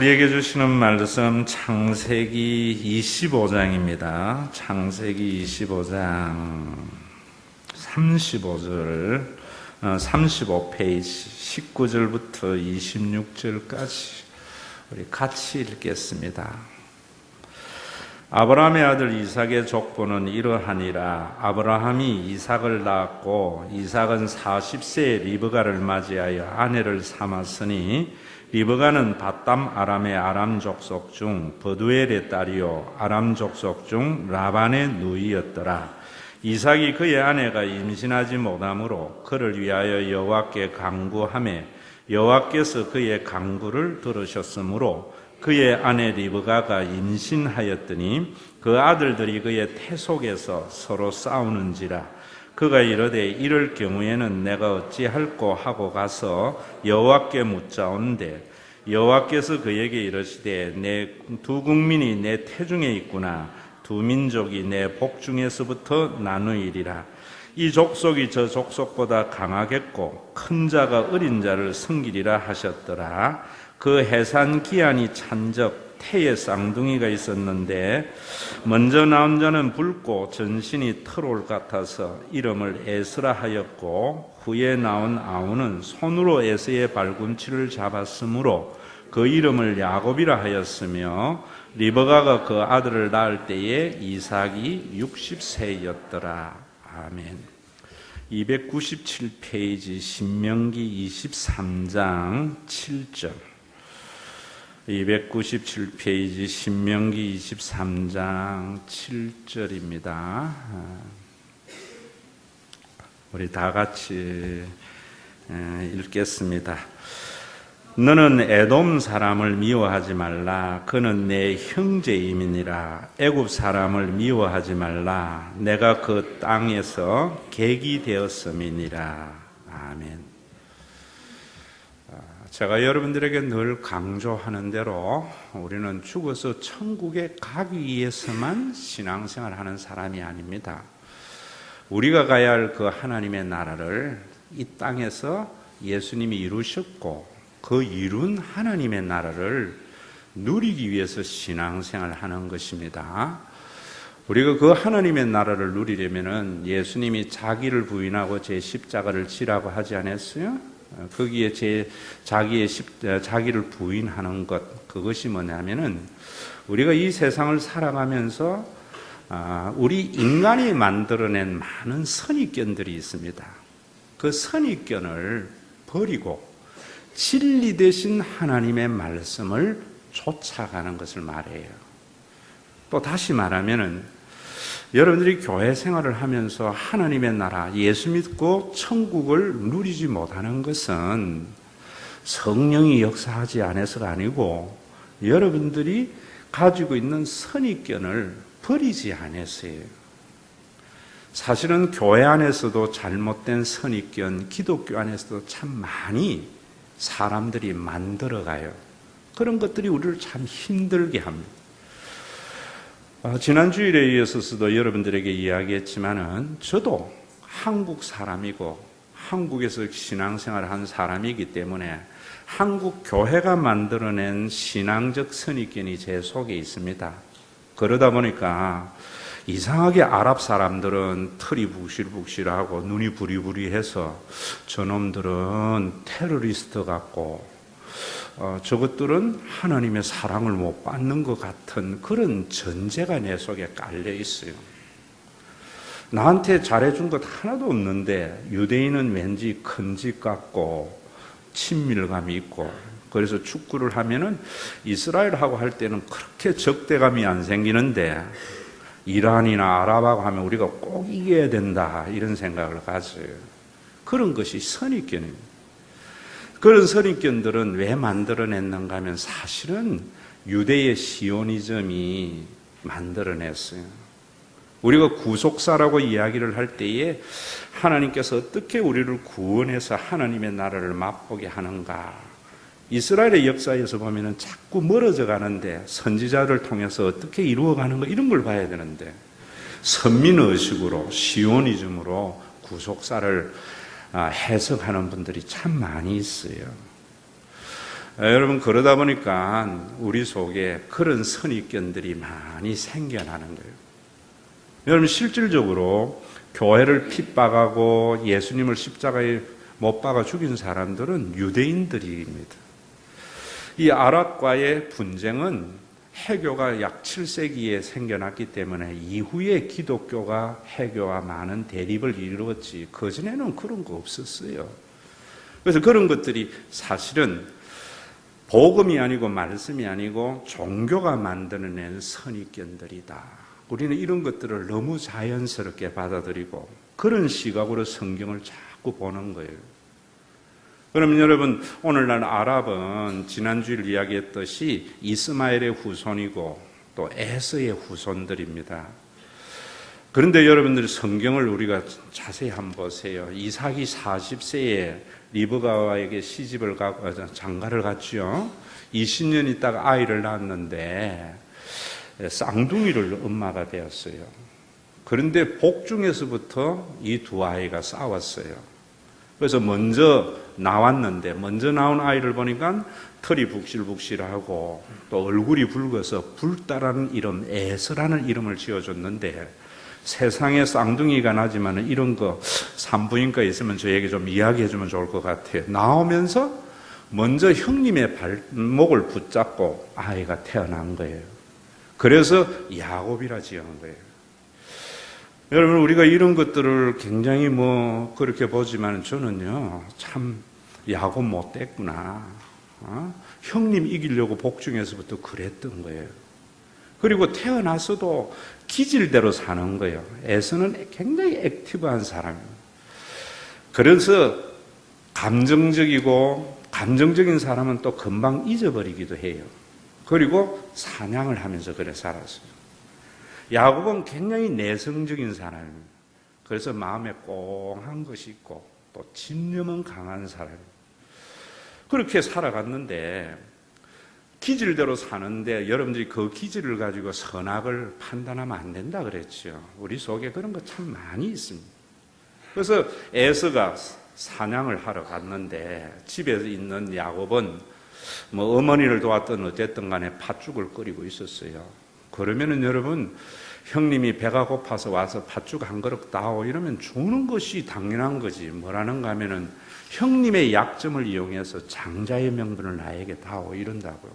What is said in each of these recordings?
우리에게 주시는 말씀 창세기 25장입니다. 창세기 25장 35절, 35페이지 19절부터 26절까지 우리 같이 읽겠습니다. 아브라함의 아들 이삭의 족보는 이러하니라. 아브라함이 이삭을 낳았고 이삭은 40세에 리브가를 맞이하여 아내를 삼았으니 리브가는 바담 아람의 아람 족속 중 버두엘의 딸이요 아람 족속 중 라반의 누이였더라. 이삭이 그의 아내가 임신하지 못하므로 그를 위하여 여호와께 간구하매 여호와께서 그의 간구를 들으셨으므로 그의 아내 리브가가 임신하였더니 그 아들들이 그의 태속에서 서로 싸우는지라. 그가 이르되 이럴 경우에는 내가 어찌할꼬 하고 가서 여호와께 묻자온대 여호와께서 그에게 이르시되 내 두 국민이 내 태중에 있구나. 두 민족이 내 복중에서부터 나누이리라. 이 족속이 저 족속보다 강하겠고 큰 자가 어린 자를 섬기리라 하셨더라. 그 해산 기한이 찬적 태에 쌍둥이가 있었는데 먼저 나온 자는 붉고 전신이 털옷 같아서 이름을 에스라 하였고 후에 나온 아우는 손으로 에서의 발꿈치를 잡았으므로 그 이름을 야곱이라 하였으며 리브가가 그 아들을 낳을 때에 이삭이 60세였더라. 아멘. 297페이지 신명기 23장 7절 297페이지 신명기 23장 7절입니다. 우리 다 같이 읽겠습니다. 너는 에돔 사람을 미워하지 말라. 그는 내 형제임이니라. 애굽 사람을 미워하지 말라. 내가 그 땅에서 객이 되었음이니라. 아멘. 제가 여러분들에게 늘 강조하는 대로 우리는 죽어서 천국에 가기 위해서만 신앙생활하는 사람이 아닙니다. 우리가 가야 할 그 하나님의 나라를 이 땅에서 예수님이 이루셨고 그 이룬 하나님의 나라를 누리기 위해서 신앙생활하는 것입니다. 우리가 그 하나님의 나라를 누리려면 예수님이 자기를 부인하고 제 십자가를 지라고 하지 않았어요? 거기에 자기를 부인하는 것, 그것이 뭐냐면은 우리가 이 세상을 살아가면서 우리 인간이 만들어낸 많은 선입견들이 있습니다. 그 선입견을 버리고 진리 대신 하나님의 말씀을 쫓아가는 것을 말해요. 또 다시 말하면은 여러분들이 교회 생활을 하면서 하나님의 나라, 예수 믿고 천국을 누리지 못하는 것은 성령이 역사하지 않아서가 아니고 여러분들이 가지고 있는 선입견을 버리지 않았어요. 사실은 교회 안에서도 잘못된 선입견, 기독교 안에서도 참 많이 사람들이 만들어가요. 그런 것들이 우리를 참 힘들게 합니다. 지난 주일에 이어서도 여러분들에게 이야기했지만은 저도 한국 사람이고 한국에서 신앙생활을 한 사람이기 때문에 한국 교회가 만들어낸 신앙적 선입견이 제 속에 있습니다. 그러다 보니까 이상하게 아랍 사람들은 털이 북실북실하고 눈이 부리부리해서 저놈들은 테러리스트 같고 저것들은 하나님의 사랑을 못 받는 것 같은 그런 전제가 내 속에 깔려 있어요. 나한테 잘해준 것 하나도 없는데 유대인은 왠지 큰 집 같고 친밀감이 있고 그래서 축구를 하면은 이스라엘하고 할 때는 그렇게 적대감이 안 생기는데 이란이나 아랍하고 하면 우리가 꼭 이겨야 된다 이런 생각을 가져요. 그런 것이 선입견입니다. 그런 선입견들은 왜 만들어냈는가 하면 사실은 유대의 시오니즘이 만들어냈어요. 우리가 구속사라고 이야기를 할 때에 하나님께서 어떻게 우리를 구원해서 하나님의 나라를 맛보게 하는가. 이스라엘의 역사에서 보면 자꾸 멀어져 가는데 선지자를 통해서 어떻게 이루어가는가 이런 걸 봐야 되는데 선민의식으로 시오니즘으로 구속사를 해석하는 분들이 참 많이 있어요. 여러분 그러다 보니까 우리 속에 그런 선입견들이 많이 생겨나는 거예요. 여러분 실질적으로 교회를 핍박하고 예수님을 십자가에 못 박아 죽인 사람들은 유대인들입니다. 이 아랍과의 분쟁은 해교가 약 7세기에 생겨났기 때문에 이후에 기독교가 해교와 많은 대립을 이루었지 그전에는 그런 거 없었어요. 그래서 그런 것들이 사실은 복음이 아니고 말씀이 아니고 종교가 만들어낸 선입견들이다. 우리는 이런 것들을 너무 자연스럽게 받아들이고 그런 시각으로 성경을 자꾸 보는 거예요. 그러면 여러분 오늘날 아랍은 지난주에 이야기했듯이 이스마엘의 후손이고 또 에서의 후손들입니다. 그런데 여러분들이 성경을 우리가 자세히 한번 보세요. 이삭이 40세에 리브가에게 시집을 가고 장가를 갔죠. 20년 있다가 아이를 낳았는데 쌍둥이를 엄마가 되었어요. 그런데 복중에서부터 이 두 아이가 싸웠어요. 그래서 먼저 나왔는데 먼저 나온 아이를 보니까 털이 북실북실하고 또 얼굴이 붉어서 불다라는 이름 에서라는 이름을 지어줬는데 세상에 쌍둥이가 나지만 이런 거 산부인과에 있으면 저에게 좀 이야기해 주면 좋을 것 같아요. 나오면서 먼저 형님의 발목을 붙잡고 아이가 태어난 거예요. 그래서 야곱이라 지은 거예요. 여러분 우리가 이런 것들을 굉장히 그렇게 보지만 저는요 참 야곱 못됐구나. 형님 이기려고 복중에서부터 그랬던 거예요. 그리고 태어나서도 기질대로 사는 거예요. 에서는 굉장히 액티브한 사람이에요. 그래서 감정적인 사람은 또 금방 잊어버리기도 해요. 그리고 사냥을 하면서 그래 살았어요. 야곱은 굉장히 내성적인 사람입니다. 그래서 마음에 꽁한 것이 있고 또 집념은 강한 사람입니다. 그렇게 살아갔는데 기질대로 사는데 여러분들이 그 기질을 가지고 선악을 판단하면 안 된다 그랬죠. 우리 속에 그런 거 참 많이 있습니다. 그래서 에서가 사냥을 하러 갔는데 집에 있는 야곱은 어머니를 도왔든 어쨌든 간에 팥죽을 끓이고 있었어요. 그러면은 여러분 형님이 배가 고파서 와서 팥죽 한 그릇 다오 이러면 주는 것이 당연한 거지. 뭐라는가 하면은 형님의 약점을 이용해서 장자의 명분을 나에게 다오 이런다고요.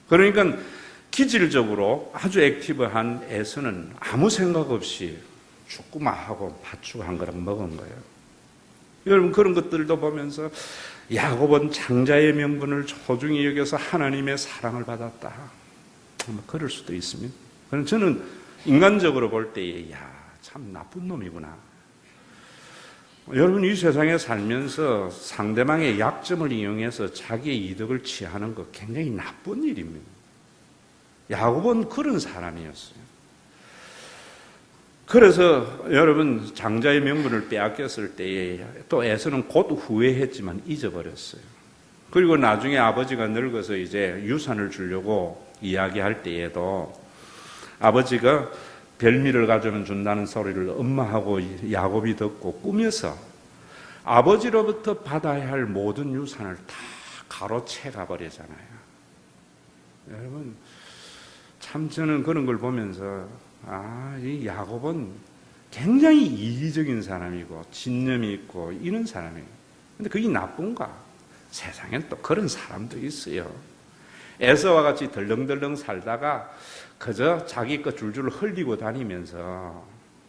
그러니까 기질적으로 아주 액티브한 에서는 아무 생각 없이 죽구만 하고 팥죽 한 그릇 먹은 거예요. 여러분 그런 것들도 보면서 야곱은 장자의 명분을 소중히 여겨서 하나님의 사랑을 받았다. 그럴 수도 있습니다. 그럼 저는 인간적으로 볼 때에 참 나쁜 놈이구나. 여러분 이 세상에 살면서 상대방의 약점을 이용해서 자기의 이득을 취하는 거 굉장히 나쁜 일입니다. 야곱은 그런 사람이었어요. 그래서 여러분 장자의 명분을 빼앗겼을 때에 또 에서는 곧 후회했지만 잊어버렸어요. 그리고 나중에 아버지가 늙어서 이제 유산을 주려고 이야기할 때에도 아버지가 별미를 가져면 준다는 소리를 엄마하고 야곱이 듣고 꾸며서 아버지로부터 받아야 할 모든 유산을 다 가로채 가버리잖아요. 여러분 참 저는 그런 걸 보면서 이 야곱은 굉장히 이기적인 사람이고 진념이 있고 이런 사람이에요. 근데 그게 나쁜가? 세상엔 또 그런 사람도 있어요. 에서와 같이 덜렁덜렁 살다가 그저 자기 것 줄줄 흘리고 다니면서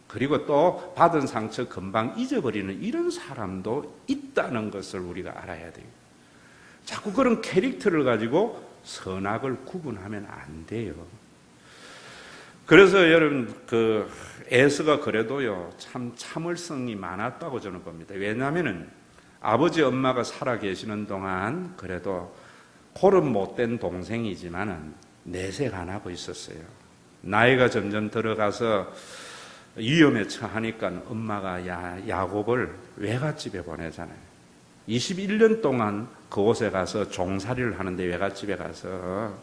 그리고 또 받은 상처 금방 잊어버리는 이런 사람도 있다는 것을 우리가 알아야 돼요. 자꾸 그런 캐릭터를 가지고 선악을 구분하면 안 돼요. 그래서 여러분 에서가 그래도요 참 참을성이 많았다고 저는 봅니다. 왜냐하면은 아버지 엄마가 살아 계시는 동안 그래도 고름 못된 동생이지만은 내색 안 하고 있었어요. 나이가 점점 들어가서 위험에 처하니까 엄마가 야곱을 외갓집에 보내잖아요. 21년 동안 그곳에 가서 종살이를 하는데 외갓집에 가서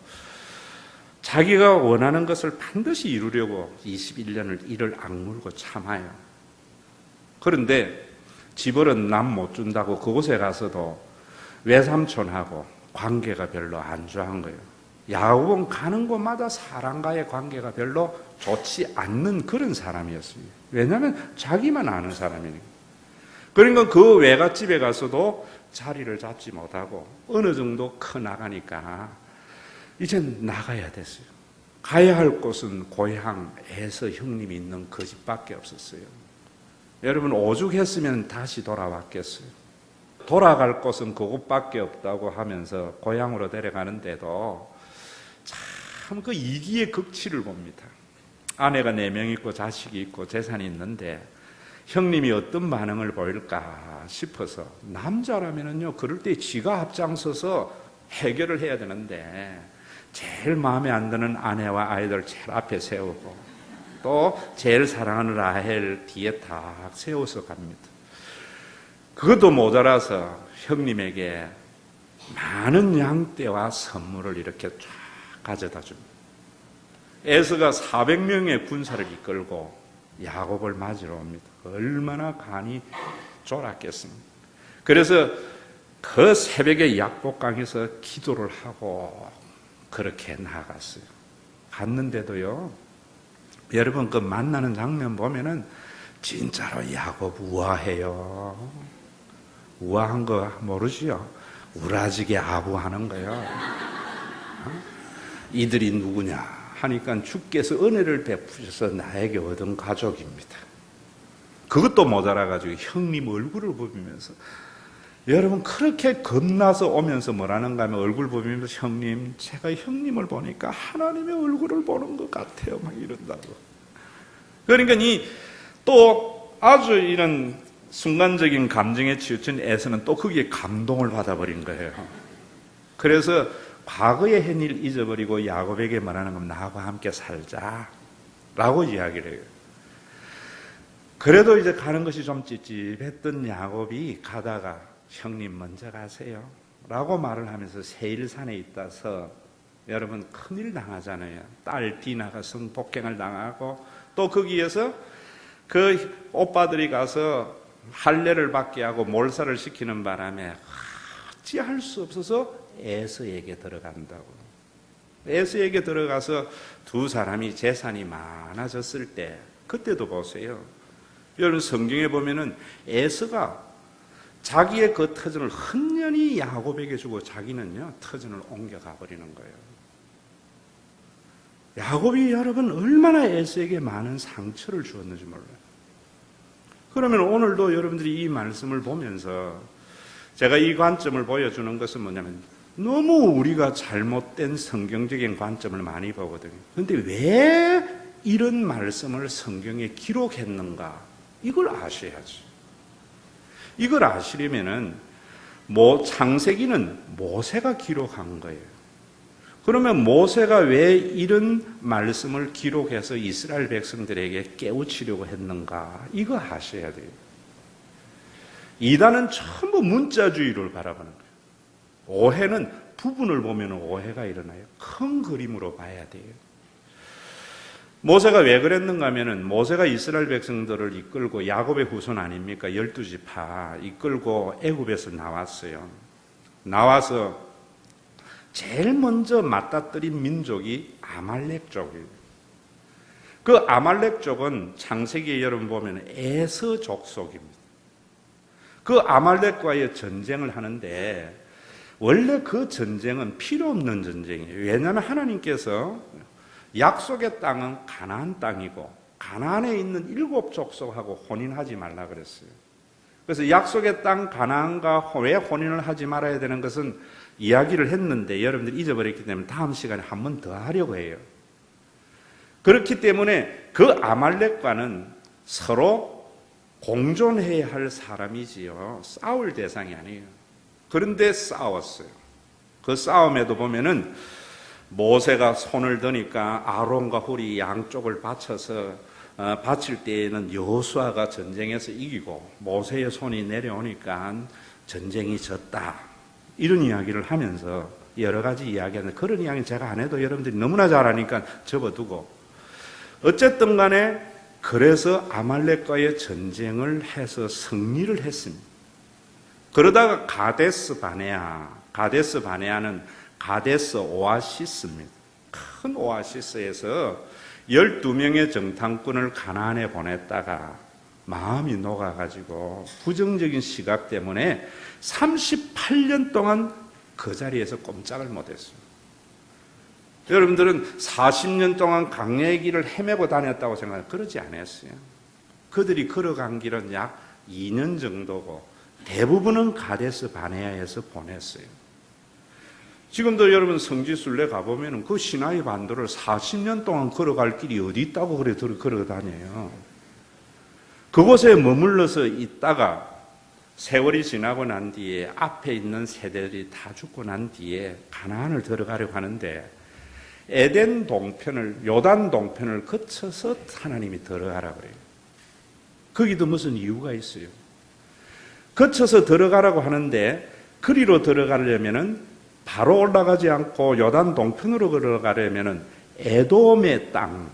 자기가 원하는 것을 반드시 이루려고 21년을 이를 악물고 참아요. 그런데 집을은 남 못 준다고 그곳에 가서도 외삼촌하고 관계가 별로 안 좋아한 거예요. 야곱은 가는 곳마다 사람과의 관계가 별로 좋지 않는 그런 사람이었습니다. 왜냐하면 자기만 아는 사람이니까. 그러니까 그 외갓집에 가서도 자리를 잡지 못하고 어느 정도 커 나가니까 이젠 나가야 됐어요. 가야 할 곳은 고향 에서 형님이 있는 그 집밖에 없었어요. 여러분 오죽했으면 다시 돌아왔겠어요. 돌아갈 곳은 그곳밖에 없다고 하면서 고향으로 데려가는데도 참 그 이기의 극치를 봅니다. 아내가 4명 있고 자식이 있고 재산이 있는데 형님이 어떤 반응을 보일까 싶어서 남자라면은요 그럴 때 지가 앞장서서 해결을 해야 되는데 제일 마음에 안 드는 아내와 아이들 제일 앞에 세우고 또 제일 사랑하는 라헬 뒤에 딱 세워서 갑니다. 그것도 모자라서 형님에게 많은 양떼와 선물을 이렇게 쫙 가져다 줍니다. 에서가 400명의 군사를 이끌고 야곱을 맞으러 옵니다. 얼마나 간이 졸았겠습니까? 그래서 그 새벽에 약복강에서 기도를 하고 그렇게 나갔어요. 갔는데도요, 여러분 그 만나는 장면 보면은 진짜로 야곱 우아해요. 우아한 거 모르시죠? 우라지게 아부하는 거예요. 이들이 누구냐 하니까 주께서 은혜를 베푸셔서 나에게 얻은 가족입니다. 그것도 모자라가지고 형님 얼굴을 보면서 여러분 그렇게 겁나서 오면서 뭐라는가 하면 얼굴 보면서 형님 제가 형님을 보니까 하나님의 얼굴을 보는 것 같아요 막 이런다고. 그러니까 이 또 아주 이런 순간적인 감정에 치우친 에서는 또 거기에 감동을 받아버린 거예요. 그래서 과거의 hen일 잊어버리고 야곱에게 말하는 건 나하고 함께 살자 라고 이야기를 해요. 그래도 이제 가는 것이 좀 찝찝했던 야곱이 가다가 형님 먼저 가세요 라고 말을 하면서 세일산에 있다서 여러분 큰일 당하잖아요. 딸 디나가 성폭행을 당하고 또 거기에서 그 오빠들이 가서 할례를 받게 하고 몰살을 시키는 바람에 어찌할 수 없어서 에서에게 들어간다고. 에서에게 들어가서 두 사람이 재산이 많아졌을 때 그때도 보세요. 여러분 성경에 보면은 에서가 자기의 그 터전을 흔연히 야곱에게 주고 자기는요 터전을 옮겨가 버리는 거예요. 야곱이 여러분 얼마나 에서에게 많은 상처를 주었는지 몰라요. 그러면 오늘도 여러분들이 이 말씀을 보면서 제가 이 관점을 보여주는 것은 뭐냐면 너무 우리가 잘못된 성경적인 관점을 많이 보거든요. 그런데 왜 이런 말씀을 성경에 기록했는가? 이걸 아셔야지. 이걸 아시려면은 창세기는 모세가 기록한 거예요. 그러면 모세가 왜 이런 말씀을 기록해서 이스라엘 백성들에게 깨우치려고 했는가? 이거 아셔야 돼요. 이단은 전부 문자주의를 바라보는 거예요. 오해는 부분을 보면 오해가 일어나요. 큰 그림으로 봐야 돼요. 모세가 왜 그랬는가 하면은 모세가 이스라엘 백성들을 이끌고 야곱의 후손 아닙니까? 12지파 이끌고 애굽에서 나왔어요. 나와서 제일 먼저 맞닥뜨린 민족이 아말렉 쪽이에요. 그 아말렉 쪽은 창세기에 여러분 보면 에서 족속입니다. 그 아말렉과의 전쟁을 하는데 원래 그 전쟁은 필요 없는 전쟁이에요. 왜냐하면 하나님께서 약속의 땅은 가나안 땅이고 가나안에 있는 7 족속하고 혼인하지 말라 그랬어요. 그래서 약속의 땅 가나안과 왜 혼인을 하지 말아야 되는 것은 이야기를 했는데 여러분들이 잊어버렸기 때문에 다음 시간에 한 번 더 하려고 해요. 그렇기 때문에 그 아말렉과는 서로 공존해야 할 사람이지요. 싸울 대상이 아니에요. 그런데 싸웠어요. 그 싸움에도 보면은 모세가 손을 드니까 아론과 훌이 양쪽을 받쳐서 바칠 때에는 여호수아가 전쟁에서 이기고 모세의 손이 내려오니까 전쟁이 졌다. 이런 이야기를 하면서 여러 가지 이야기하는데 그런 이야기는 제가 안 해도 여러분들이 너무나 잘 아니까 접어두고 어쨌든 간에 그래서 아말렉과의 전쟁을 해서 승리를 했습니다. 그러다가 가데스 바네아 가데스 바네아는 가데스 오아시스입니다. 큰 오아시스에서 12명의 정탐꾼을 가나안에 보냈다가 마음이 녹아가지고 부정적인 시각 때문에 38년 동안 그 자리에서 꼼짝을 못했어요. 여러분들은 40년 동안 강야의 길을 헤매고 다녔다고 생각해요? 그러지 않았어요. 그들이 걸어간 길은 약 2년 정도고 대부분은 가데스 바네아에서 보냈어요. 지금도 여러분 성지순례 가보면 그 시나이 반도를 40년 동안 걸어갈 길이 어디 있다고 그래 걸어 다녀요. 그곳에 머물러서 있다가 세월이 지나고 난 뒤에 앞에 있는 세대들이 다 죽고 난 뒤에 가나안을 들어가려고 하는데 에덴 동편을 요단 동편을 거쳐서 하나님이 들어가라 그래요. 거기도 무슨 이유가 있어요. 거쳐서 들어가라고 하는데 그리로 들어가려면은 바로 올라가지 않고 요단 동편으로 걸어가려면은 에돔의 땅,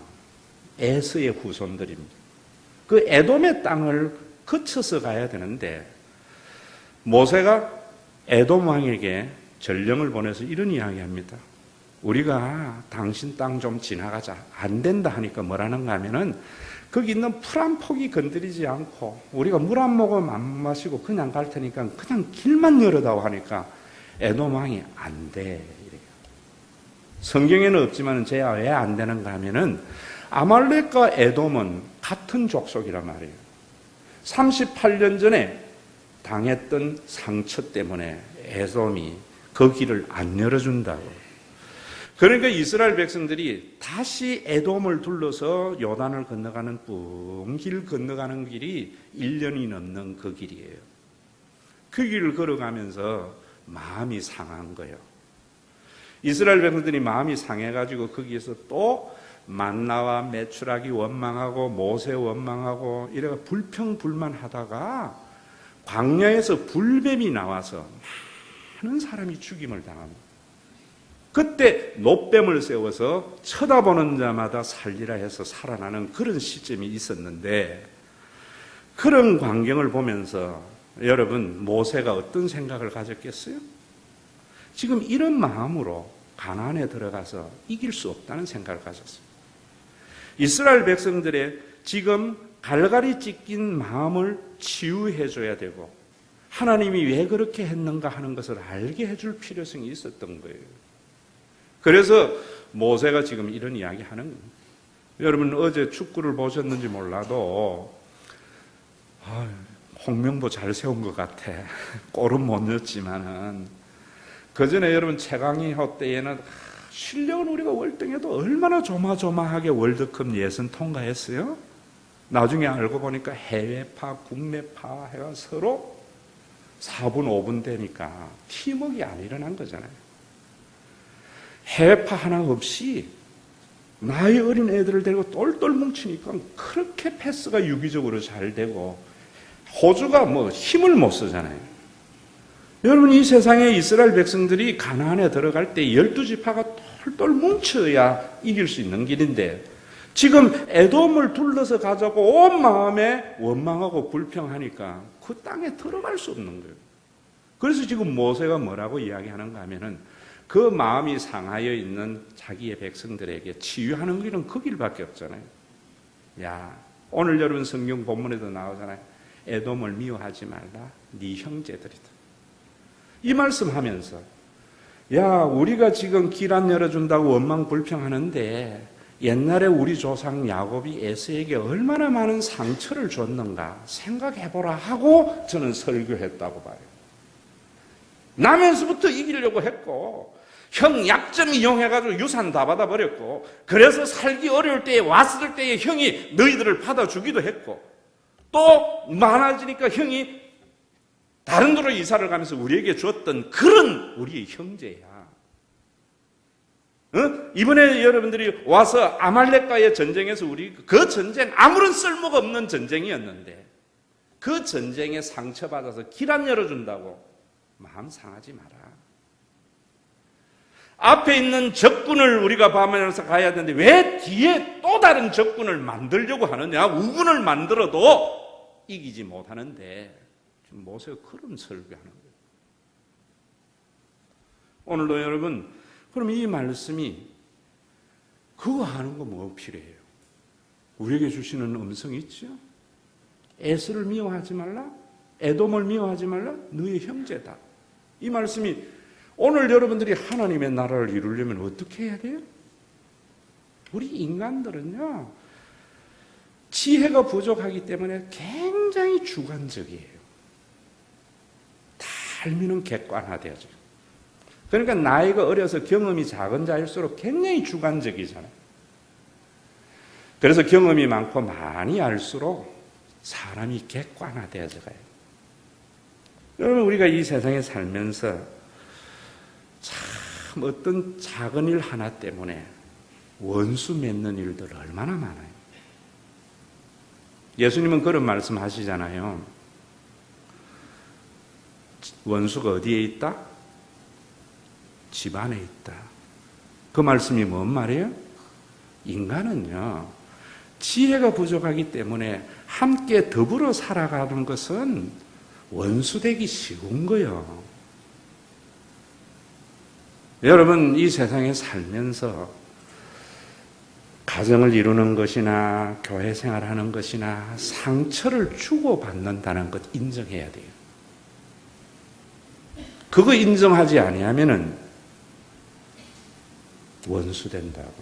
에서의 후손들입니다. 그 에돔의 땅을 거쳐서 가야 되는데 모세가 에돔 왕에게 전령을 보내서 이런 이야기합니다. 우리가 당신 땅 좀 지나가자. 안 된다 하니까 뭐라는가 하면은 거기 있는 풀 한 포기 건드리지 않고 우리가 물 한 모금 안 마시고 그냥 갈 테니까 그냥 길만 열어다오 하니까 에돔 왕이 안 돼. 이래요. 성경에는 없지만 제가 왜 안 되는가 하면은 아말렉과 에돔은 같은 족속이란 말이에요. 38년 전에 당했던 상처 때문에 에돔이 그 길을 안 열어준다고. 그러니까 이스라엘 백성들이 다시 에돔을 둘러서 요단을 건너가는 길 건너가는 길이 1년이 넘는 그 길이에요. 그 길을 걸어가면서 마음이 상한 거예요. 이스라엘 백성들이 마음이 상해가지고 거기에서 또 만나와 메추라기 원망하고 모세 원망하고 이래가 불평불만하다가 광야에서 불뱀이 나와서 많은 사람이 죽임을 당합니다. 그때 놋뱀을 세워서 쳐다보는 자마다 살리라 해서 살아나는 그런 시점이 있었는데 그런 광경을 보면서 여러분 모세가 어떤 생각을 가졌겠어요? 지금 이런 마음으로 가나안에 들어가서 이길 수 없다는 생각을 가졌어요. 이스라엘 백성들의 지금 갈갈이 찢긴 마음을 치유해 줘야 되고 하나님이 왜 그렇게 했는가 하는 것을 알게 해줄 필요성이 있었던 거예요. 그래서 모세가 지금 이런 이야기 하는 겁니다. 여러분 어제 축구를 보셨는지 몰라도 홍명보 잘 세운 것 같아. 골은 못 넣었지만은 그 전에 여러분 최강희 때에는 실력은 우리가 월등해도 얼마나 조마조마하게 월드컵 예선 통과했어요? 나중에 알고 보니까 해외파, 국내파 해가 서로 4분, 5분 되니까 팀워크가 안 일어난 거잖아요. 해외파 하나 없이 나이 어린 애들을 데리고 똘똘 뭉치니까 그렇게 패스가 유기적으로 잘 되고 호주가 힘을 못 쓰잖아요. 여러분 이 세상에 이스라엘 백성들이 가나안에 들어갈 때 12지파가 똘똘 뭉쳐야 이길 수 있는 길인데 지금 에돔을 둘러서 가자고 온 마음에 원망하고 불평하니까 그 땅에 들어갈 수 없는 거예요. 그래서 지금 모세가 뭐라고 이야기하는가 하면은 그 마음이 상하여 있는 자기의 백성들에게 치유하는 길은 그 길밖에 없잖아요. 오늘 여러분 성경 본문에도 나오잖아요. 에돔을 미워하지 말라. 네 형제들이다. 이 말씀하면서 우리가 지금 길 안 열어준다고 원망 불평하는데 옛날에 우리 조상 야곱이 에서에게 얼마나 많은 상처를 줬는가 생각해보라 하고 저는 설교했다고 봐요. 나면서부터 이기려고 했고 형 약점 이용해가지고 유산 다 받아버렸고 그래서 살기 어려울 때에 왔을 때에 형이 너희들을 받아주기도 했고 또 많아지니까 형이 다른 데로 이사를 가면서 우리에게 줬던 그런 우리의 형제야. 이번에 여러분들이 와서 아말렉과의 전쟁에서 우리 그 전쟁 아무런 쓸모가 없는 전쟁이었는데 그 전쟁에 상처받아서 길 안 열어준다고 마음 상하지 마라. 앞에 있는 적군을 우리가 밤에서 가야 되는데 왜 뒤에 또 다른 적군을 만들려고 하느냐? 우군을 만들어도 이기지 못하는데 지금 모세가 그런 설교하는 거예요. 오늘도 여러분, 그럼 이 말씀이 그거 하는 거 뭐 필요해요? 우리에게 주시는 음성이 있죠? 에스를 미워하지 말라, 에돔을 미워하지 말라, 너의 형제다. 이 말씀이 오늘 여러분들이 하나님의 나라를 이루려면 어떻게 해야 돼요? 우리 인간들은요, 지혜가 부족하기 때문에 굉장히 주관적이에요. 삶이는 객관화되어져요. 그러니까 나이가 어려서 경험이 작은 자일수록 굉장히 주관적이잖아요. 그래서 경험이 많고 많이 알수록 사람이 객관화되어져 가요. 여러분, 우리가 이 세상에 살면서 참 어떤 작은 일 하나 때문에 원수 맺는 일들 얼마나 많아요. 예수님은 그런 말씀 하시잖아요. 원수가 어디에 있다? 집 안에 있다. 그 말씀이 뭔 말이에요? 인간은요, 지혜가 부족하기 때문에 함께 더불어 살아가는 것은 원수되기 쉬운 거예요. 여러분, 이 세상에 살면서 가정을 이루는 것이나 교회 생활하는 것이나 상처를 주고받는다는 것 인정해야 돼요. 그거 인정하지 아니하면은 원수 된다고.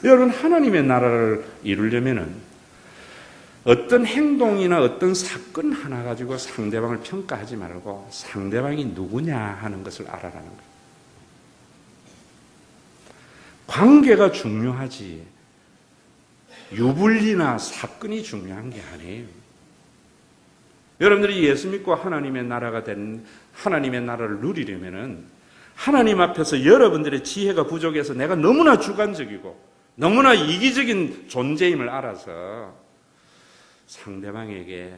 여러분, 하나님의 나라를 이루려면은 어떤 행동이나 어떤 사건 하나 가지고 상대방을 평가하지 말고 상대방이 누구냐 하는 것을 알아라는 거예요. 관계가 중요하지 유불리나 사건이 중요한 게 아니에요. 여러분들이 예수 믿고 하나님의 나라가 된 하나님의 나라를 누리려면은 하나님 앞에서 여러분들의 지혜가 부족해서 내가 너무나 주관적이고 너무나 이기적인 존재임을 알아서 상대방에게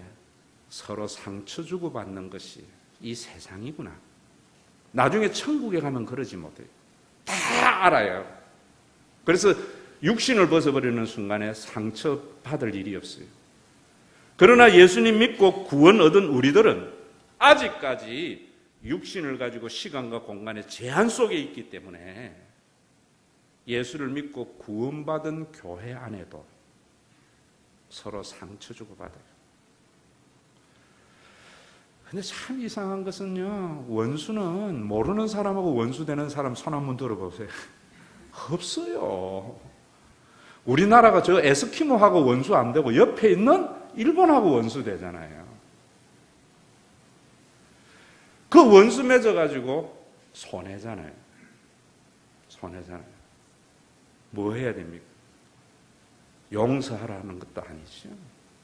서로 상처 주고받는 것이 이 세상이구나. 나중에 천국에 가면 그러지 못해요. 다 알아요. 그래서 육신을 벗어버리는 순간에 상처받을 일이 없어요. 그러나 예수님 믿고 구원 얻은 우리들은 아직까지 육신을 가지고 시간과 공간의 제한 속에 있기 때문에 예수를 믿고 구원받은 교회 안에도 서로 상처 주고받아요. 근데 참 이상한 것은요, 원수는 모르는 사람하고 원수되는 사람 손 한번 들어보세요. 없어요. 우리나라가 저 에스키모하고 원수 안 되고 옆에 있는 일본하고 원수 되잖아요. 그 원수 맺어가지고 손해잖아요. 손해잖아요. 뭐 해야 됩니까? 용서하라는 것도 아니죠.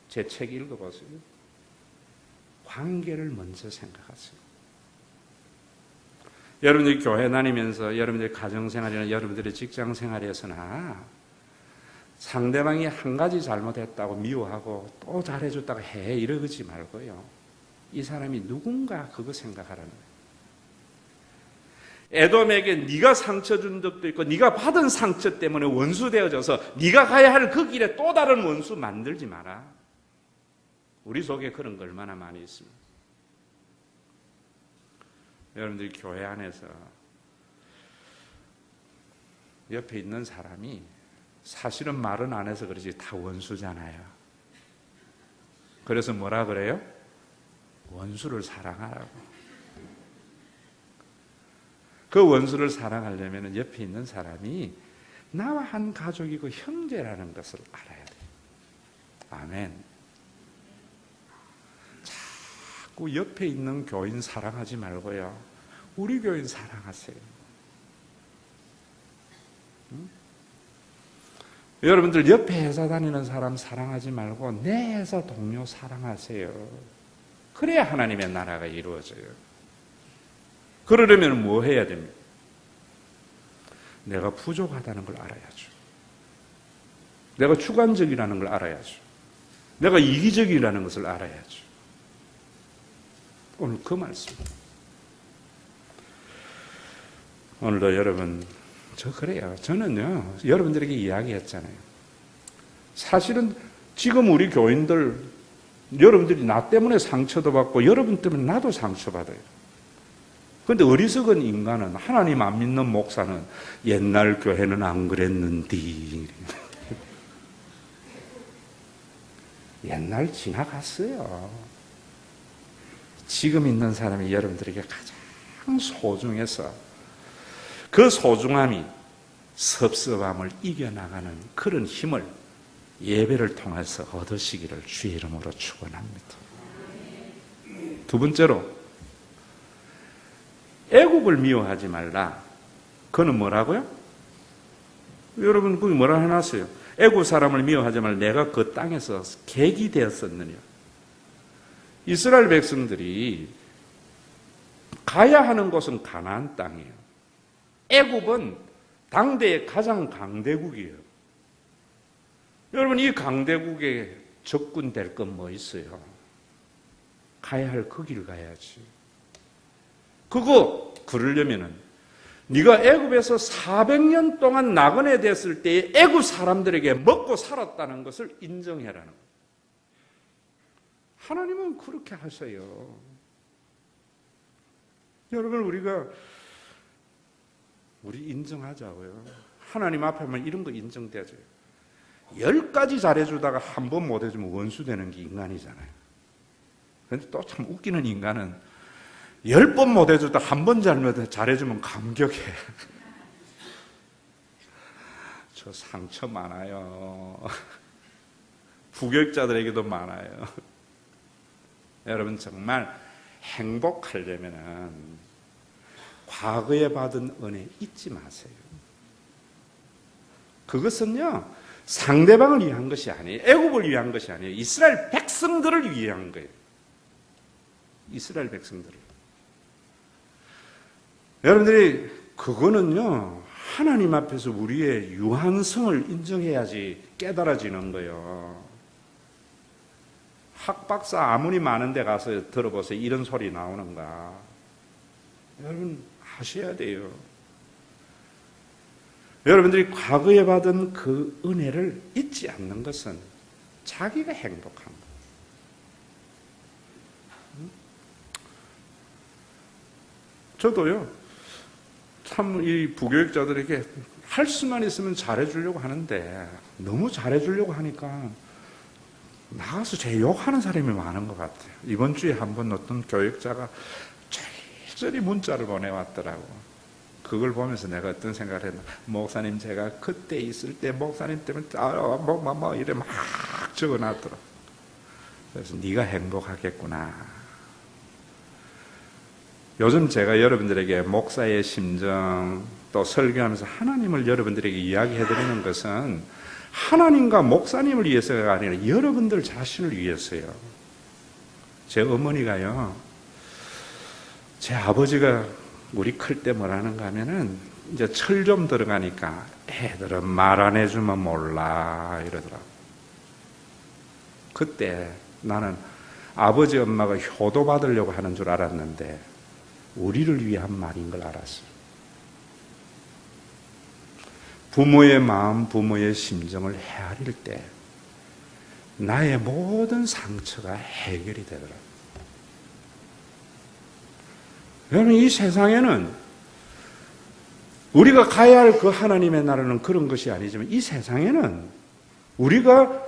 제 책 읽어보세요. 관계를 먼저 생각하세요. 여러분들이 교회 다니면서 여러분들의 가정생활이나 여러분들의 직장생활에서나 상대방이 한 가지 잘못했다고 미워하고 또 잘해줬다고 해 이러지 말고요. 이 사람이 누군가 그거 생각하라는 거예요. 에돔에게 네가 상처 준 적도 있고 네가 받은 상처 때문에 원수 되어져서 네가 가야 할 그 길에 또 다른 원수 만들지 마라. 우리 속에 그런 거 얼마나 많이 있습니다. 여러분들이 교회 안에서 옆에 있는 사람이 사실은 말은 안 해서 그러지 다 원수잖아요. 그래서 뭐라 그래요? 원수를 사랑하라고. 그 원수를 사랑하려면 옆에 있는 사람이 나와 한 가족이고 형제라는 것을 알아야 돼요. 아멘. 자꾸 옆에 있는 교인 사랑하지 말고요. 우리 교인 사랑하세요. 응? 여러분들 옆에 회사 다니는 사람 사랑하지 말고 내 회사 동료 사랑하세요. 그래야 하나님의 나라가 이루어져요. 그러려면 뭐 해야 됩니까? 내가 부족하다는 걸 알아야죠. 내가 주관적이라는 걸 알아야죠. 내가 이기적이라는 것을 알아야죠. 오늘 그 말씀. 오늘도 여러분, 저 그래요. 저는요, 여러분들에게 이야기했잖아요. 사실은 지금 우리 교인들, 여러분들이 나 때문에 상처도 받고 여러분 때문에 나도 상처받아요. 그런데 어리석은 인간은, 하나님 안 믿는 목사는 옛날 교회는 안 그랬는디. 옛날 지나갔어요. 지금 있는 사람이 여러분들에게 가장 소중해서 그 소중함이 섭섭함을 이겨나가는 그런 힘을 예배를 통해서 얻으시기를 주의 이름으로 축원합니다. 두 번째로, 애국을 미워하지 말라. 그는 뭐라고요? 여러분 거기 뭐라 해놨어요? 애국 사람을 미워하지 말라. 내가 그 땅에서 객이 되었었느냐. 이스라엘 백성들이 가야 하는 곳은 가나안 땅이에요. 애국은 당대의 가장 강대국이에요. 여러분, 이 강대국에 적군될 건 뭐 있어요? 가야 할 그 길 가야지. 그러려면은 네가 애굽에서 400년 동안 나그네 됐을 때에 애굽 사람들에게 먹고 살았다는 것을 인정해라는 거예요. 하나님은 그렇게 하세요. 여러분, 우리 인정하자고요. 하나님 앞에 하면 이런 거 인정돼야죠. 10가지 잘해주다가 한 번 못해주면 원수 되는 게 인간이잖아요. 그런데 또 참 웃기는 인간은 10번 못해주다 한 번 잘해주면 감격해. 저 상처 많아요. 부교육자들에게도 많아요. 여러분, 정말 행복하려면은 과거에 받은 은혜 잊지 마세요. 그것은요, 상대방을 위한 것이 아니에요. 애국을 위한 것이 아니에요. 이스라엘 백성들을 위한 거예요. 이스라엘 백성들을. 여러분들이 그거는요, 하나님 앞에서 우리의 유한성을 인정해야지 깨달아지는 거예요. 학박사 아무리 많은 데 가서 들어보세요. 이런 소리 나오는가. 여러분, 하셔야 돼요. 여러분들이 과거에 받은 그 은혜를 잊지 않는 것은 자기가 행복한 거예요. 저도요, 참 이 부교육자들에게 할 수만 있으면 잘해주려고 하는데 너무 잘해주려고 하니까 나가서 제 욕하는 사람이 많은 것 같아요. 이번 주에 한번 어떤 교육자가 절절히 문자를 보내왔더라고. 그걸 보면서 내가 어떤 생각을 했나. 목사님, 제가 그때 있을 때 목사님 때문에 이래 막 적어놨더라. 그래서 네가 행복하겠구나. 요즘 제가 여러분들에게 목사의 심정, 또 설교하면서 하나님을 여러분들에게 이야기해드리는 것은 하나님과 목사님을 위해서가 아니라 여러분들 자신을 위해서요. 제 어머니가요, 제 아버지가 우리 클 때 뭐라는가 하면은, 이제 철 좀 들어가니까 애들은 말 안 해주면 몰라 이러더라고. 그때 나는 아버지 엄마가 효도 받으려고 하는 줄 알았는데 우리를 위한 말인 걸 알았어요. 부모의 마음, 부모의 심정을 헤아릴 때 나의 모든 상처가 해결이 되더라고요. 여러분, 이 세상에는 우리가 가야 할 그 하나님의 나라는 그런 것이 아니지만, 이 세상에는 우리가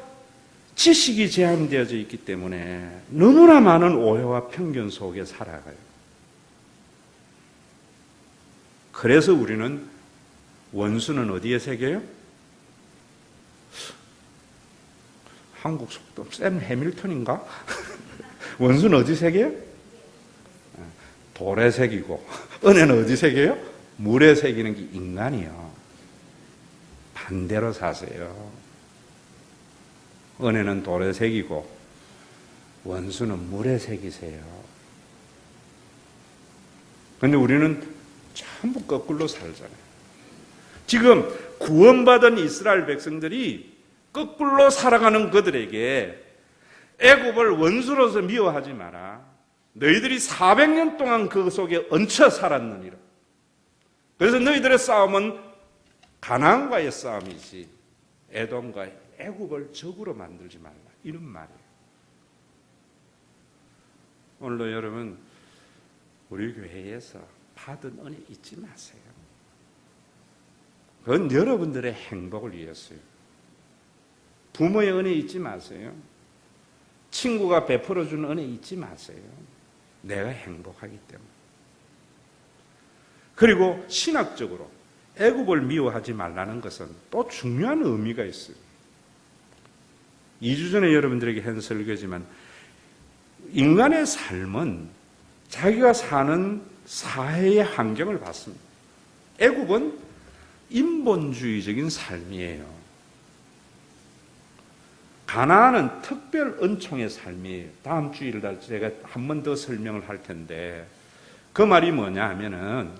지식이 제한되어져 있기 때문에 너무나 많은 오해와 편견 속에 살아가요. 그래서 우리는 원수는 어디에 새겨요? 한국 속담 샘 해밀턴인가? 원수는 어디 새겨요? 돌에 새기고, 은혜는 어디 새겨요? 물에 새기는 게 인간이요. 반대로 사세요. 은혜는 돌에 새기고 원수는 물에 새기세요. 그런데 우리는 전부 거꾸로 살잖아요. 지금 구원받은 이스라엘 백성들이 거꾸로 살아가는 그들에게 애굽을 원수로서 미워하지 마라. 너희들이 400년 동안 그 속에 얹혀 살았느니라. 그래서 너희들의 싸움은 가나안과의 싸움이지 에돔과 애굽을 적으로 만들지 말라. 이런 말이에요. 오늘도 여러분, 우리 교회에서 받은 은혜 잊지 마세요. 그건 여러분들의 행복을 위해서요. 부모의 은혜 잊지 마세요. 친구가 베풀어준 은혜 잊지 마세요. 내가 행복하기 때문에. 그리고 신학적으로 애굽을 미워하지 말라는 것은 또 중요한 의미가 있어요. 2주 전에 여러분들에게 한 설교지만 인간의 삶은 자기가 사는 사회의 환경을 봤습니다. 애굽은 인본주의적인 삶이에요. 가나안은 특별 은총의 삶이에요. 다음 주일 날 제가 한 번 더 설명을 할 텐데 그 말이 뭐냐 하면은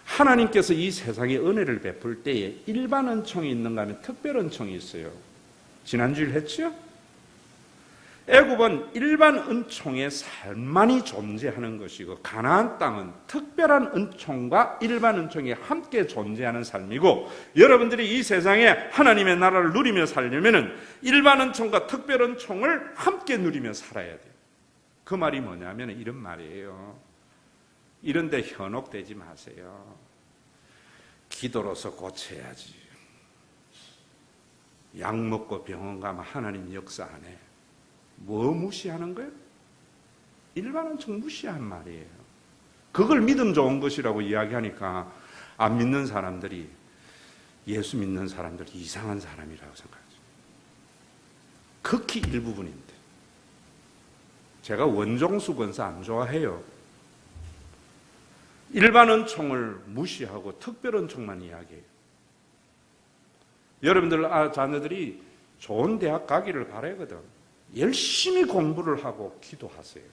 하나님께서 이 세상에 은혜를 베풀 때에 일반 은총이 있는가 하면 특별 은총이 있어요. 지난주일 했죠? 애굽은 일반 은총의 삶만이 존재하는 것이고 가나안 땅은 특별한 은총과 일반 은총이 함께 존재하는 삶이고 여러분들이 이 세상에 하나님의 나라를 누리며 살려면 일반 은총과 특별 은총을 함께 누리며 살아야 돼요. 그 말이 뭐냐면 이런 말이에요. 이런 데 현혹되지 마세요. 기도로서 고쳐야지. 약 먹고 병원 가면 하나님 역사 안 해. 뭐 무시하는 거예요? 일반 은총 무시한 말이에요. 그걸 믿음 좋은 것이라고 이야기하니까 안 믿는 사람들이 예수 믿는 사람들이 이상한 사람이라고 생각하죠. 극히 일부분인데. 제가 원종수 권사 안 좋아해요. 일반 은총을 무시하고 특별 은총만 이야기해요. 여러분들 자녀들이 좋은 대학 가기를 바라거든. 열심히 공부를 하고 기도하세요.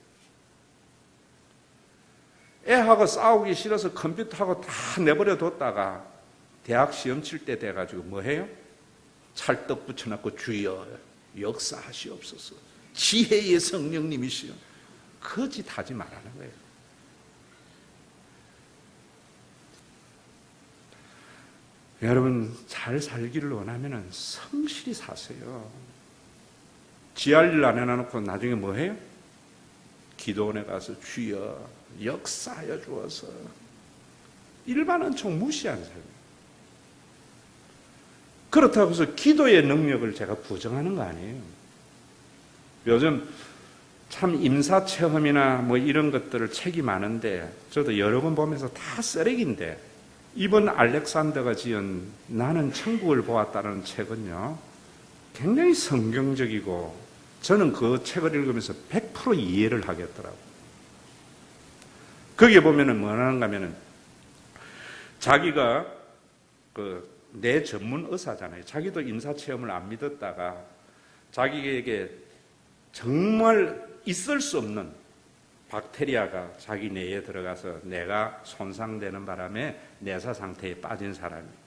애하고 싸우기 싫어서 컴퓨터하고 다 내버려 뒀다가 대학 시험 칠 때 돼가지고 뭐 해요? 찰떡 붙여놓고 주여 역사하시옵소서. 지혜의 성령님이시여. 거짓 하지 말라는 거예요. 여러분 잘 살기를 원하면 성실히 사세요. 지할 일 안 해놔놓고 나중에 뭐 해요? 기도원에 가서 주여 역사하여 주어서. 일반 은총 무시한 삶. 그렇다고 해서 기도의 능력을 제가 부정하는 거 아니에요. 요즘 참 임사체험이나 뭐 이런 것들을 책이 많은데 저도 여러 번 보면서 다 쓰레기인데 이번 알렉산더가 지은 나는 천국을 보았다는 책은요 굉장히 성경적이고 저는 그 책을 읽으면서 100% 이해를 하겠더라고요. 거기에 보면은 뭐라는가 하면은 자기가 내 전문 의사잖아요. 자기도 임사체험을 안 믿었다가 자기에게 정말 있을 수 없는 박테리아가 자기 뇌에 들어가서 뇌가 손상되는 바람에 내사 상태에 빠진 사람이에요.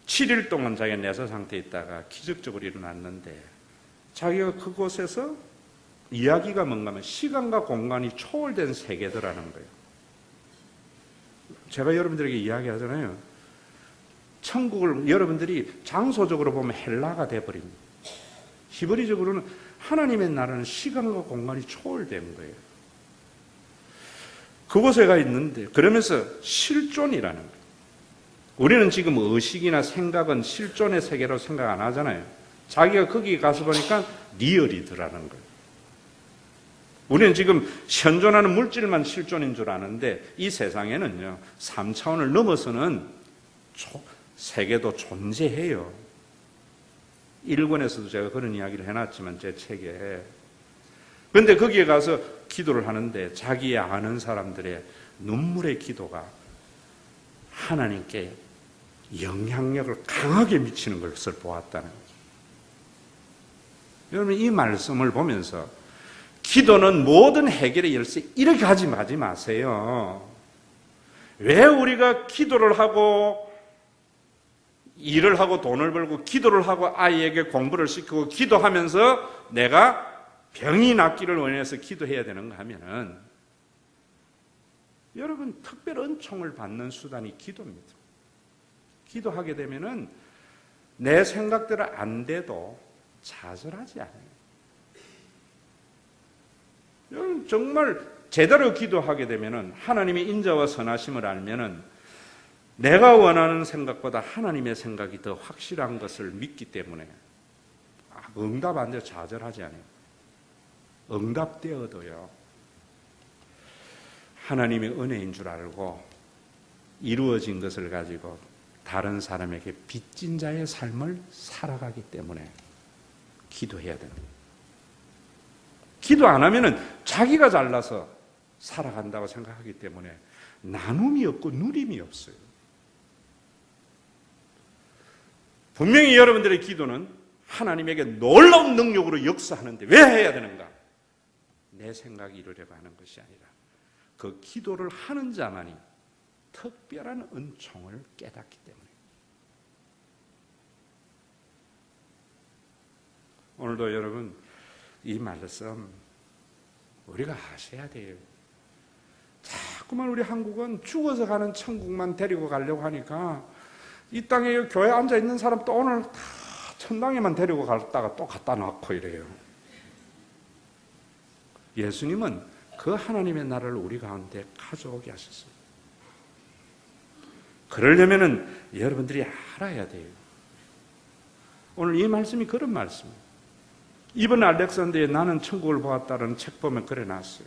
7일 동안 자기가 내사 상태에 있다가 기적적으로 일어났는데 자기가 그곳에서 이야기가 뭔가 하면 시간과 공간이 초월된 세계더라는 거예요. 제가 여러분들에게 이야기하잖아요. 천국을 여러분들이 장소적으로 보면 헬라가 돼버립니다. 히브리적으로는 하나님의 나라는 시간과 공간이 초월된 거예요. 그곳에 가 있는데 그러면서 실존이라는 거예요. 우리는 지금 의식이나 생각은 실존의 세계로 생각 안 하잖아요. 자기가 거기 가서 보니까 리얼이더라는 거예요. 우리는 지금 현존하는 물질만 실존인 줄 아는데 이 세상에는요 3차원을 넘어서는 세계도 존재해요. 1권에서도 제가 그런 이야기를 해놨지만 제 책에. 그런데 거기에 가서 기도를 하는데 자기의 아는 사람들의 눈물의 기도가 하나님께 영향력을 강하게 미치는 것을 보았다는 거죠. 여러분 이 말씀을 보면서 기도는 모든 해결의 열쇠 이렇게 하지 마세요. 왜 우리가 기도를 하고 일을 하고 돈을 벌고 기도를 하고 아이에게 공부를 시키고 기도하면서 내가 병이 낫기를 원해서 기도해야 되는가 하면은 여러분 특별 은총을 받는 수단이 기도입니다. 기도하게 되면은 내 생각대로 안 돼도 좌절하지 않아요. 여러분 정말 제대로 기도하게 되면은 하나님의 인자와 선하심을 알면은 내가 원하는 생각보다 하나님의 생각이 더 확실한 것을 믿기 때문에 응답 안 돼 좌절하지 않아요. 응답되어도요. 하나님의 은혜인 줄 알고 이루어진 것을 가지고 다른 사람에게 빚진 자의 삶을 살아가기 때문에 기도해야 됩니다. 기도 안 하면은 자기가 잘나서 살아간다고 생각하기 때문에 나눔이 없고 누림이 없어요. 분명히 여러분들의 기도는 하나님에게 놀라운 능력으로 역사하는데 왜 해야 되는가? 내 생각이 이루려고 하는 것이 아니라 그 기도를 하는 자만이 특별한 은총을 깨닫기 때문에. 오늘도 여러분 이 말씀 우리가 하셔야 돼요. 자꾸만 우리 한국은 죽어서 가는 천국만 데리고 가려고 하니까 이 땅에 교회 앉아있는 사람 또 오늘 다 천당에만 데리고 갔다가 또 갖다 놓고 이래요. 예수님은 그 하나님의 나라를 우리 가운데 가져오게 하셨어요. 그러려면은 여러분들이 알아야 돼요. 오늘 이 말씀이 그런 말씀이에요. 이번 알렉산더의 나는 천국을 보았다는 책 보면 그래 놨어요.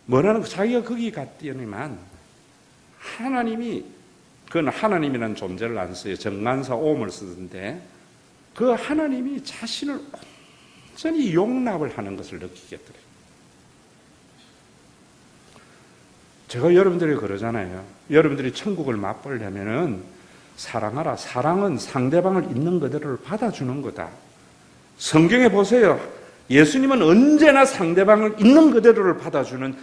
뭐라는 자기가 거기 갔더니만 하나님이, 그건 하나님이라는 존재를 안 써요. 정관사 오음을 쓰던데 그 하나님이 자신을 온전히 용납을 하는 것을 느끼겠더래요. 제가 여러분들이 그러잖아요. 여러분들이 천국을 맛보려면은 사랑하라. 사랑은 상대방을 있는 그대로를 받아주는 거다. 성경에 보세요. 예수님은 언제나 상대방을 있는 그대로를 받아주는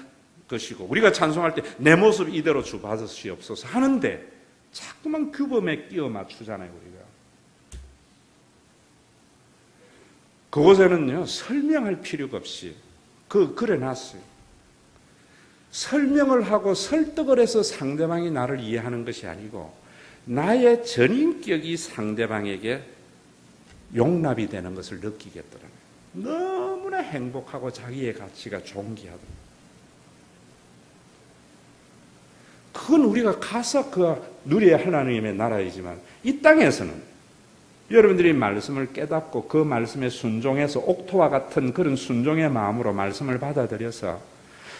것이고, 우리가 찬송할 때 내 모습 이대로 주 받으시옵소서 하는데 자꾸만 규범에 끼워 맞추잖아요, 우리가. 그곳에는요, 설명할 필요가 없이 그래 놨어요. 설명을 하고 설득을 해서 상대방이 나를 이해하는 것이 아니고 나의 전인격이 상대방에게 용납이 되는 것을 느끼겠더라고요. 너무나 행복하고 자기의 가치가 존귀하더라고요. 그건 우리가 가서 누려야 하나님의 나라이지만 이 땅에서는 여러분들이 말씀을 깨닫고 그 말씀에 순종해서 옥토와 같은 그런 순종의 마음으로 말씀을 받아들여서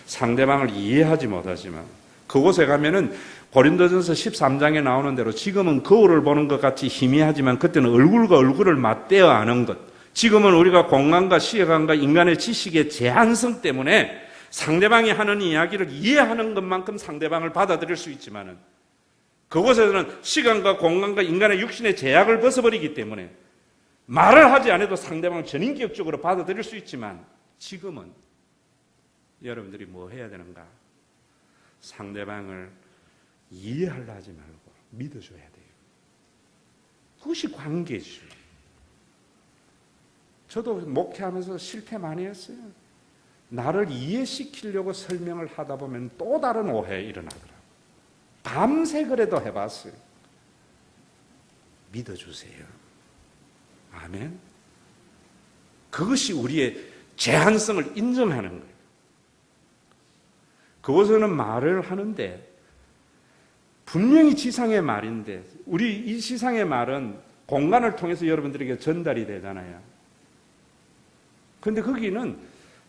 상대방을 이해하지 못하지만 그곳에 가면은 고린도전서 13장에 나오는 대로 지금은 거울을 보는 것 같이 희미하지만 그때는 얼굴과 얼굴을 맞대어 아는 것, 지금은 우리가 공간과 시간과 인간의 지식의 제한성 때문에 상대방이 하는 이야기를 이해하는 것만큼 상대방을 받아들일 수 있지만은 그곳에서는 시간과 공간과 인간의 육신의 제약을 벗어버리기 때문에 말을 하지 않아도 상대방을 전인격적으로 받아들일 수 있지만 지금은 여러분들이 뭐 해야 되는가? 상대방을 이해하려 하지 말고 믿어줘야 돼요. 그것이 관계죠. 저도 목회하면서 실패 많이 했어요. 나를 이해시키려고 설명을 하다 보면 또 다른 오해 일어나더라고요. 밤새 그래도 해봤어요. 믿어주세요. 아멘. 그것이 우리의 제한성을 인정하는 거예요. 그곳에는 말을 하는데 분명히 지상의 말인데 우리 이 지상의 말은 공간을 통해서 여러분들에게 전달이 되잖아요. 그런데 거기는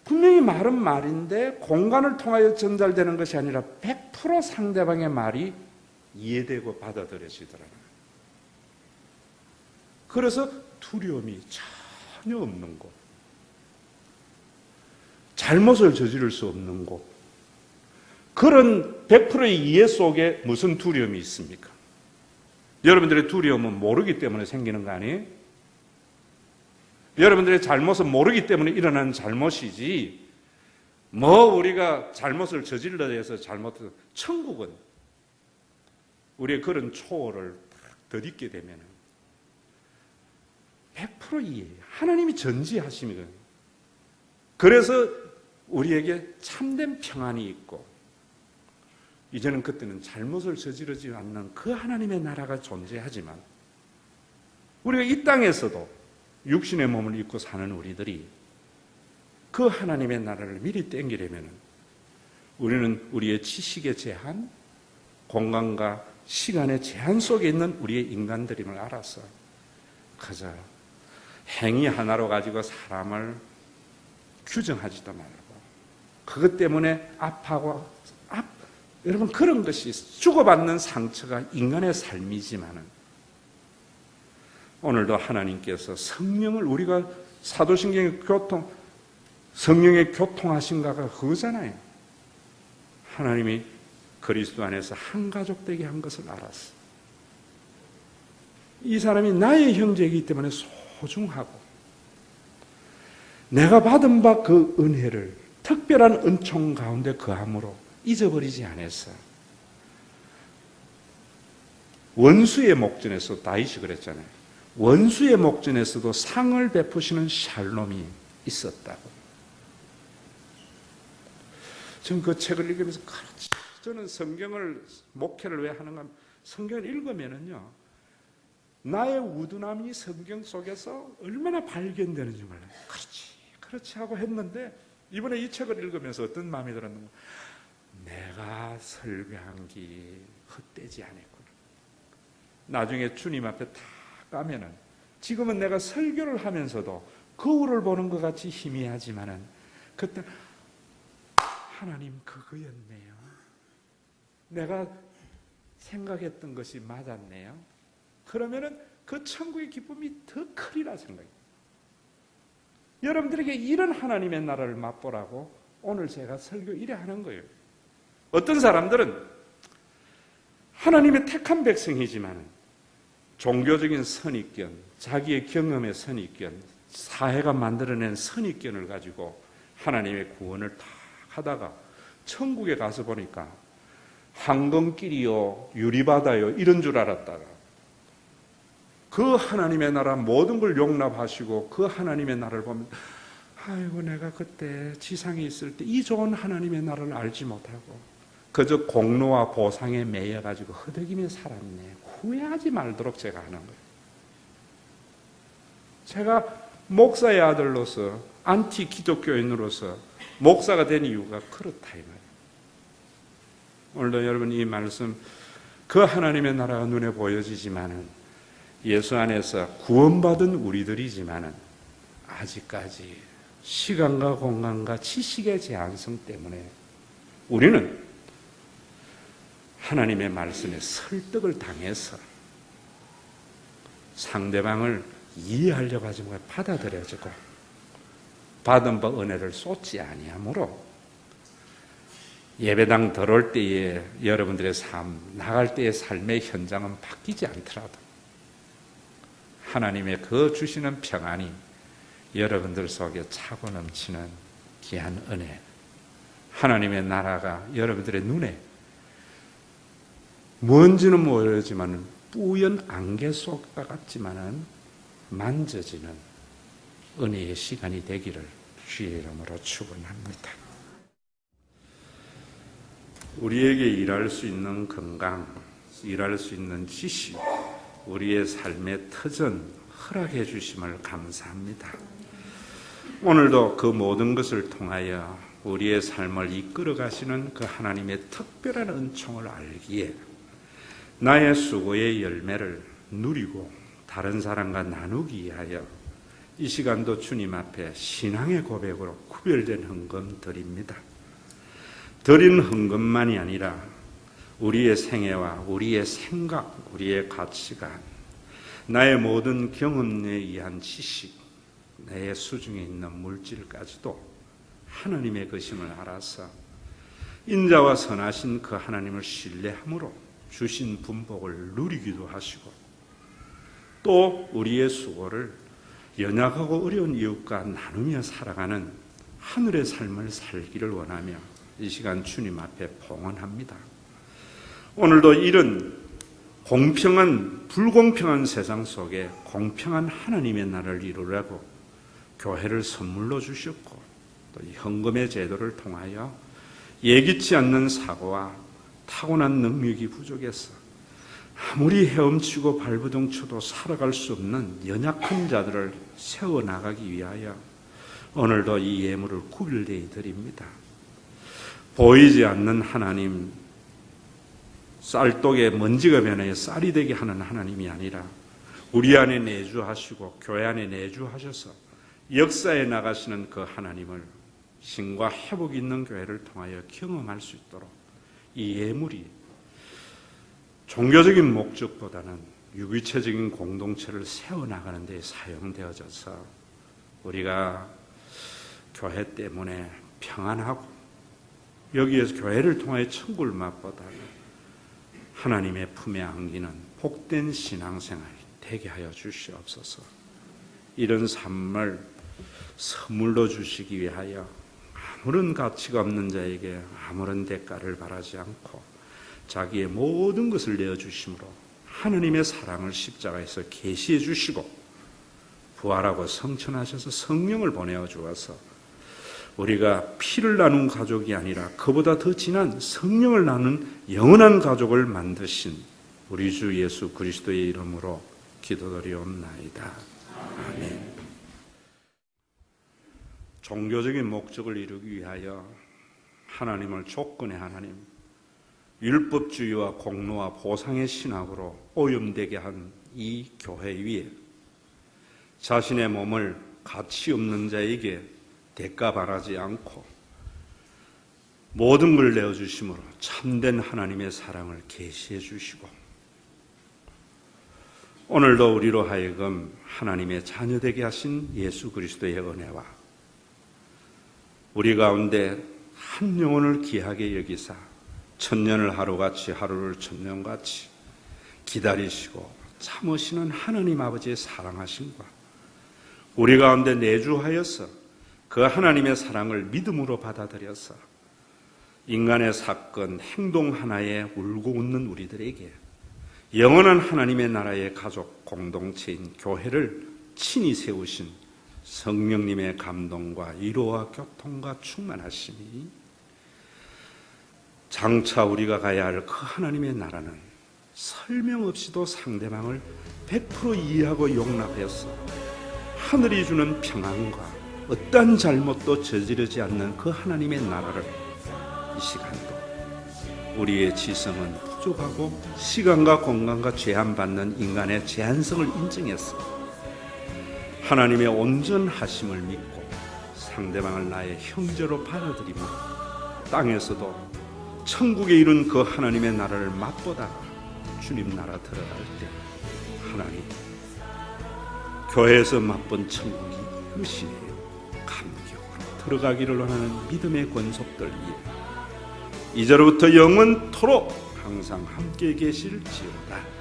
분명히 말은 말인데 공간을 통하여 전달되는 것이 아니라 100% 상대방의 말이 이해되고 받아들여지더라고요. 그래서 두려움이 전혀 없는 곳, 잘못을 저지를 수 없는 곳, 그런 100%의 이해 속에 무슨 두려움이 있습니까? 여러분들의 두려움은 모르기 때문에 생기는 거 아니에요? 여러분들의 잘못은 모르기 때문에 일어나는 잘못이지 뭐 우리가 잘못을 저질러 해서 잘못해서 천국은 우리의 그런 초월을 덧입게 되면 100% 이해해요. 하나님이 전지하심이거든요. 그래서 우리에게 참된 평안이 있고 이제는 그때는 잘못을 저지르지 않는 그 하나님의 나라가 존재하지만 우리가 이 땅에서도 육신의 몸을 입고 사는 우리들이 그 하나님의 나라를 미리 땡기려면 우리는 우리의 지식의 제한, 공간과 시간의 제한 속에 있는 우리의 인간들임을 알아서 그저 행위 하나로 가지고 사람을 규정하지도 말고 그것 때문에 여러분 그런 것이 주고받는 상처가 인간의 삶이지만은 오늘도 하나님께서 성령을 우리가 사도신경의 성령의 교통하신가가 그거잖아요. 하나님이 그리스도 안에서 한 가족 되게 한 것을 알았어. 이 사람이 나의 형제이기 때문에 소중하고 내가 받은 바 그 은혜를 특별한 은총 가운데 거함으로 잊어버리지 않았어. 원수의 목전에서 다윗이 그랬잖아요. 원수의 목전에서도 상을 베푸시는 샬롬이 있었다고. 저는 그 책을 읽으면서 그렇지. 저는 성경을 목회를 왜 하는가 하면 성경을 읽으면은요 나의 우둔함이 성경 속에서 얼마나 발견되는지 몰라요. 그렇지 하고 했는데 이번에 이 책을 읽으면서 어떤 마음이 들었는가, 내가 설교한 게 헛되지 않았구나. 나중에 주님 앞에 다 가면은 지금은 내가 설교를 하면서도 거울을 보는 것 같이 희미하지만은 그때 하나님 그거였네요. 내가 생각했던 것이 맞았네요. 그러면은 그 천국의 기쁨이 더 크리라 생각해요. 여러분들에게 이런 하나님의 나라를 맛보라고 오늘 제가 설교 이래 하는 거예요. 어떤 사람들은 하나님의 택한 백성이지만 종교적인 선입견, 자기의 경험의 선입견, 사회가 만들어낸 선입견을 가지고 하나님의 구원을 다 하다가 천국에 가서 보니까 황금길이요, 유리바다요 이런 줄 알았다가 그 하나님의 나라 모든 걸 용납하시고 그 하나님의 나라를 보면 아이고 내가 그때 지상에 있을 때 이 좋은 하나님의 나라를 알지 못하고 그저 공로와 보상에 매여가지고 허덕이며 살았네. 후회하지 말도록 제가 하는 거예요. 제가 목사의 아들로서 안티 기독교인으로서 목사가 된 이유가 그렇다 이 말이에요. 오늘도 여러분 이 말씀 그 하나님의 나라가 눈에 보여지지만은 예수 안에서 구원받은 우리들이지만은 아직까지 시간과 공간과 지식의 제한성 때문에 우리는 하나님의 말씀에 설득을 당해서 상대방을 이해하려고 하지 말고 받아들여지고 받은 바 은혜를 쏟지 아니하므로 예배당 들어올 때에 여러분들의 삶, 나갈 때의 삶의 현장은 바뀌지 않더라도 하나님의 그 주시는 평안이 여러분들 속에 차고 넘치는 귀한 은혜, 하나님의 나라가 여러분들의 눈에 뭔지는 모르지만 뿌연 안개 속과 같지만은 만져지는 은혜의 시간이 되기를 주의 이름으로 축원합니다. 우리에게 일할 수 있는 건강, 일할 수 있는 지식, 우리의 삶의 터전 허락해 주심을 감사합니다. 오늘도 그 모든 것을 통하여 우리의 삶을 이끌어 가시는 그 하나님의 특별한 은총을 알기에 나의 수고의 열매를 누리고 다른 사람과 나누기 위하여 이 시간도 주님 앞에 신앙의 고백으로 구별된 헌금 드립니다. 드린 헌금만이 아니라 우리의 생애와 우리의 생각, 우리의 가치관, 나의 모든 경험에 의한 지식, 내 수중에 있는 물질까지도 하나님의 것임을 알아서 인자와 선하신 그 하나님을 신뢰함으로 주신 분복을 누리기도 하시고 또 우리의 수고를 연약하고 어려운 이웃과 나누며 살아가는 하늘의 삶을 살기를 원하며 이 시간 주님 앞에 봉헌합니다. 오늘도 이런 공평한 불공평한 세상 속에 공평한 하나님의 나라를 이루려고 교회를 선물로 주셨고 또 이 헌금의 제도를 통하여 예기치 않는 사고와 타고난 능력이 부족해서 아무리 헤엄치고 발부둥쳐도 살아갈 수 없는 연약한 자들을 세워나가기 위하여 오늘도 이 예물을 구별되이 드립니다. 보이지 않는 하나님, 쌀독에 먼지가 변하여 쌀이 되게 하는 하나님이 아니라 우리 안에 내주하시고 교회 안에 내주하셔서 역사에 나가시는 그 하나님을 신과 회복 있는 교회를 통하여 경험할 수 있도록 이 예물이 종교적인 목적보다는 유기체적인 공동체를 세워나가는 데 사용되어져서 우리가 교회 때문에 평안하고 여기에서 교회를 통하여 천국을 맛보다 하나님의 품에 안기는 복된 신앙생활이 되게 하여 주시옵소서. 이런 삶을 선물로 주시기 위하여 아무런 가치가 없는 자에게 아무런 대가를 바라지 않고 자기의 모든 것을 내어주심으로 하나님의 사랑을 십자가에서 계시해 주시고 부활하고 성천하셔서 성령을 보내어 주어서 우리가 피를 나눈 가족이 아니라 그보다 더 진한 성령을 나눈 영원한 가족을 만드신 우리 주 예수 그리스도의 이름으로 기도드리옵나이다. 아멘. 종교적인 목적을 이루기 위하여 하나님을 조건의 하나님, 율법주의와 공로와 보상의 신학으로 오염되게 한 이 교회 위에 자신의 몸을 가치 없는 자에게 대가 바라지 않고 모든 걸 내어주심으로 참된 하나님의 사랑을 계시해 주시고 오늘도 우리로 하여금 하나님의 자녀되게 하신 예수 그리스도의 은혜와 우리 가운데 한 영혼을 귀하게 여기사 천년을 하루같이 하루를 천년같이 기다리시고 참으시는 하나님 아버지의 사랑하심과 우리 가운데 내주하여서 그 하나님의 사랑을 믿음으로 받아들여서 인간의 사건, 행동 하나에 울고 웃는 우리들에게 영원한 하나님의 나라의 가족 공동체인 교회를 친히 세우신 성령님의 감동과 위로와 교통과 충만하심이 장차 우리가 가야 할 그 하나님의 나라는 설명 없이도 상대방을 100% 이해하고 용납해서 하늘이 주는 평안과 어떠한 잘못도 저지르지 않는 그 하나님의 나라를 이 시간도 우리의 지성은 부족하고 시간과 공간과 제한받는 인간의 제한성을 인정해서 하나님의 온전하심을 믿고 상대방을 나의 형제로 받아들이며 땅에서도 천국에 이룬 그 하나님의 나라를 맛보다가 주님 나라 들어갈 때 하나님 교회에서 맛본 천국이 이것이에요. 감격으로 들어가기를 원하는 믿음의 권속들 위해 이제로부터 영원토록 항상 함께 계실지어다.